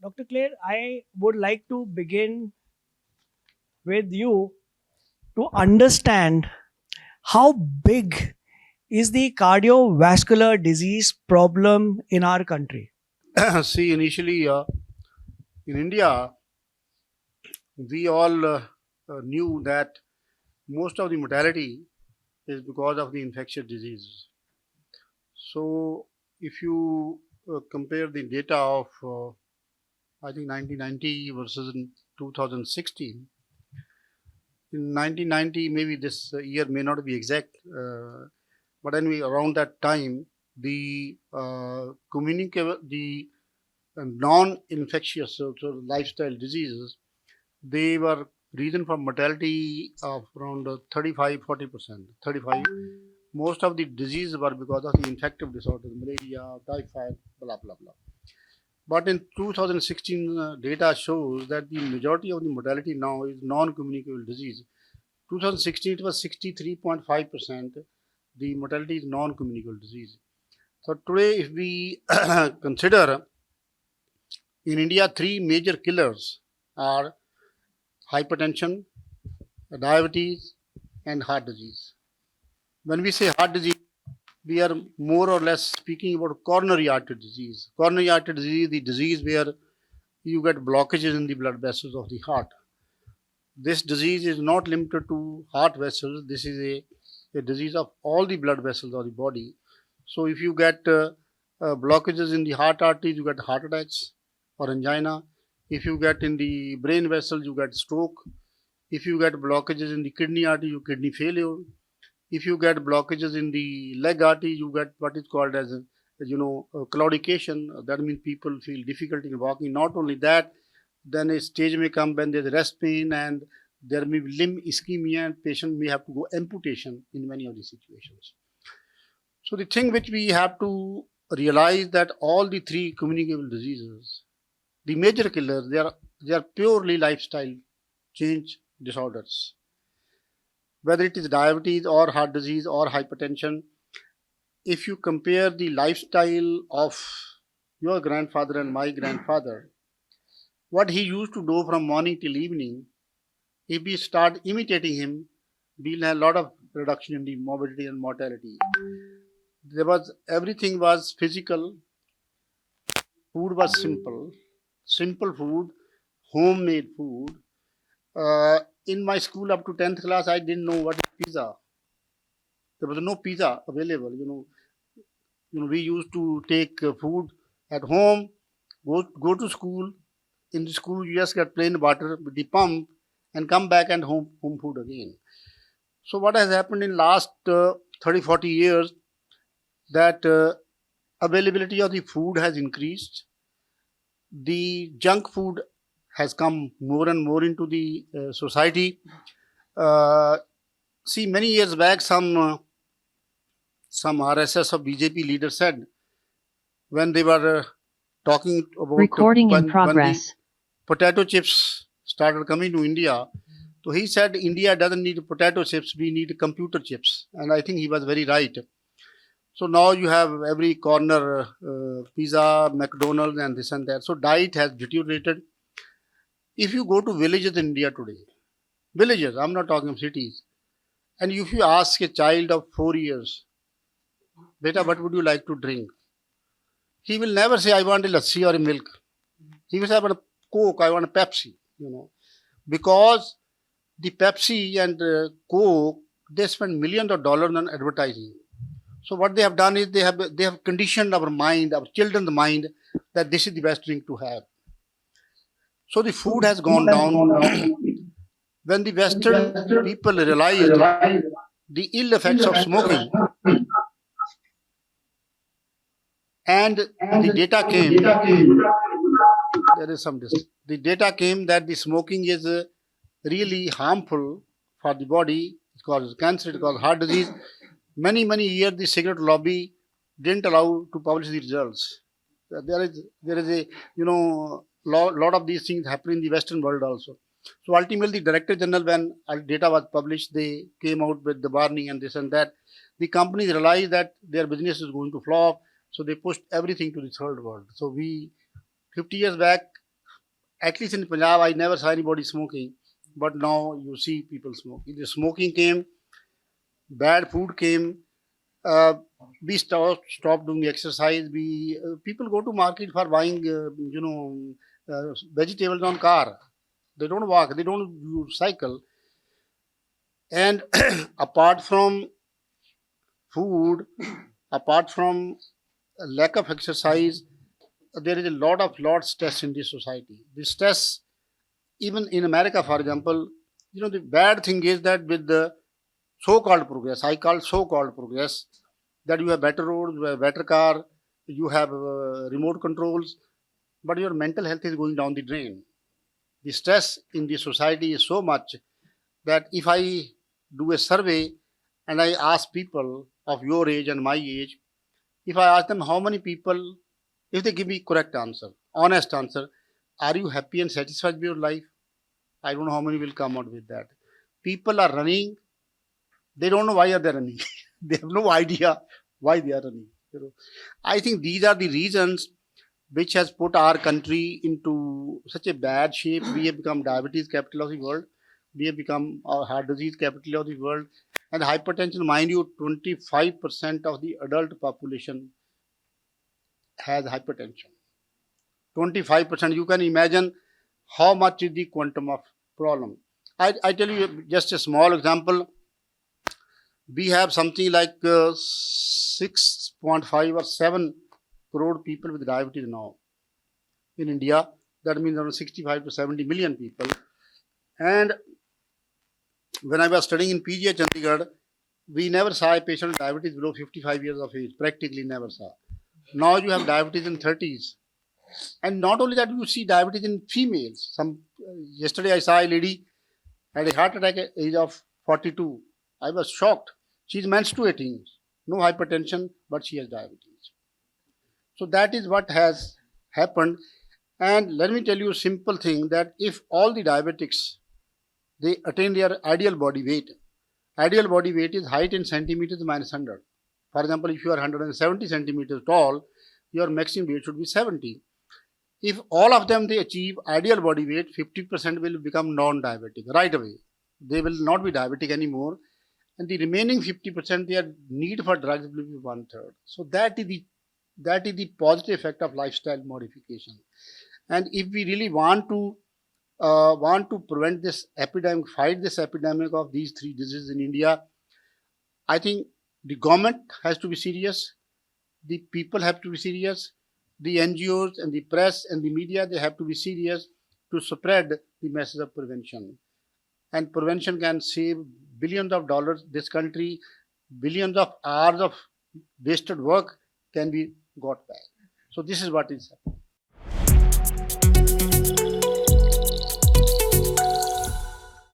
Dr. Kler, I would like to begin with you to understand how big is the cardiovascular disease problem in our country. See, initially in India, we all knew that most of the mortality is because of the infectious diseases. So, if you compare the data of I think 1990 versus in 2016, in 1990 maybe this year may not be exact, but anyway around that time the the non-infectious so lifestyle diseases, they were reason for mortality of around 35-40%. 35. Most of the diseases were because of the infective disorders, malaria, typhoid, blah blah blah. But in 2016, data shows that the majority of the mortality now is non-communicable disease. 2016 it was 63.5%. The mortality is non-communicable disease. So today, if we consider in India, three major killers are hypertension, diabetes, and heart disease. When we say heart disease, we are more or less speaking about coronary artery disease. Coronary artery disease is the disease where you get blockages in the blood vessels of the heart. This disease is not limited to heart vessels. This is a disease of all the blood vessels of the body. So if you get blockages in the heart arteries, you get heart attacks or angina. If you get in the brain vessels, you get stroke. If you get blockages in the kidney artery, you kidney failure. If you get blockages in the leg artery, you get what is called as claudication. That means people feel difficulty in walking. Not only that, then a stage may come when there's rest pain and there may be limb ischemia and patient may have to go amputation in many of these situations. So the thing which we have to realize that all the three communicable diseases, the major killers, they are purely lifestyle change disorders. Whether it is diabetes or heart disease or hypertension, if you compare the lifestyle of your grandfather and my grandfather, what he used to do from morning till evening, if we start imitating him, we'll have a lot of reduction in the morbidity and mortality. Everything was physical, food was simple food, homemade food. In my school up to 10th class, I didn't know what is pizza. There was no pizza available. We used to take food at home, go to school. In the school, you just get plain water with the pump and come back and home food again. So what has happened in last 30-40 years, that availability of the food has increased. The junk food has come more and more into the society. See, many years back, some RSS or BJP leaders said, when they were talking about recording in when the progress. potato chips started coming to India, so he said India doesn't need potato chips, we need computer chips. And I think he was very right. So now you have every corner pizza, McDonald's and this and that. So diet has deteriorated. If you go to villages in India today, villages, I'm not talking of cities, and if you ask a child of 4 years, beta, what would you like to drink? He will never say, I want a lassi or a milk. He will say, I want a Coke, I want a Pepsi, because the Pepsi and Coke, they spend millions of dollars on advertising. So what they have done is they have conditioned our mind, our children's mind, that this is the best drink to have. So the food has gone down. When the Western people realized the ill effects of smoking, and the data came, there is some distance. The data came that the smoking is really harmful for the body. It causes cancer, it causes heart disease. Many years the cigarette lobby didn't allow to publish the results. There is a lot of these things happen in the Western world also. So ultimately, the Director General, when data was published, they came out with the warning and this and that. The companies realized that their business is going to flop, so they pushed everything to the third world. So 50 years back, at least in Punjab, I never saw anybody smoking, but now you see people smoking. The smoking came, bad food came, uh, we stop doing exercise. We people go to market for buying, vegetables on car. They don't walk. They don't cycle. And apart from food, apart from lack of exercise, there is a lot stress in this society. The stress, even in America, for example, the bad thing is that with the so-called progress, I call so-called progress, that you have better roads, you have better car, you have remote controls, but your mental health is going down the drain. The stress in the society is so much that if I do a survey and I ask people of your age and my age, if I ask them how many people, if they give me correct answer, honest answer, are you happy and satisfied with your life? I don't know how many will come out with that. People are running, they don't know why are they running. They have no idea why they are running. I think these are the reasons which has put our country into such a bad shape. We have become diabetes capital of the world. We have become heart disease capital of the world. And hypertension, mind you, 25% of the adult population has hypertension. 25%. You can imagine how much is the quantum of problem. I tell you just a small example. We have something like 6.5 or 7 crore people with diabetes now in India. That means around 65 to 70 million people. And when I was studying in PGH Chandigarh, we never saw a patient with diabetes below 55 years of age. Practically never saw. Now you have diabetes in 30s. And not only that, you see diabetes in females. Yesterday I saw a lady had a heart attack at the age of 42. I was shocked. She's menstruating, no hypertension, but she has diabetes. So that is what has happened. And let me tell you a simple thing, that if all the diabetics, they attain their ideal body weight is height in centimeters minus 100. For example, if you are 170 centimeters tall, your maximum weight should be 70. If all of them they achieve ideal body weight, 50% will become non-diabetic right away. They will not be diabetic anymore. And the remaining 50%, their need for drugs will be 1/3. So that is the positive effect of lifestyle modification. And if we really want to prevent this epidemic, fight this epidemic of these three diseases in India, I think the government has to be serious, the people have to be serious, the NGOs and the press and the media, they have to be serious to spread the message of prevention. And prevention can save billions of dollars. This country, billions of hours of wasted work can be got back. So this is what is happening.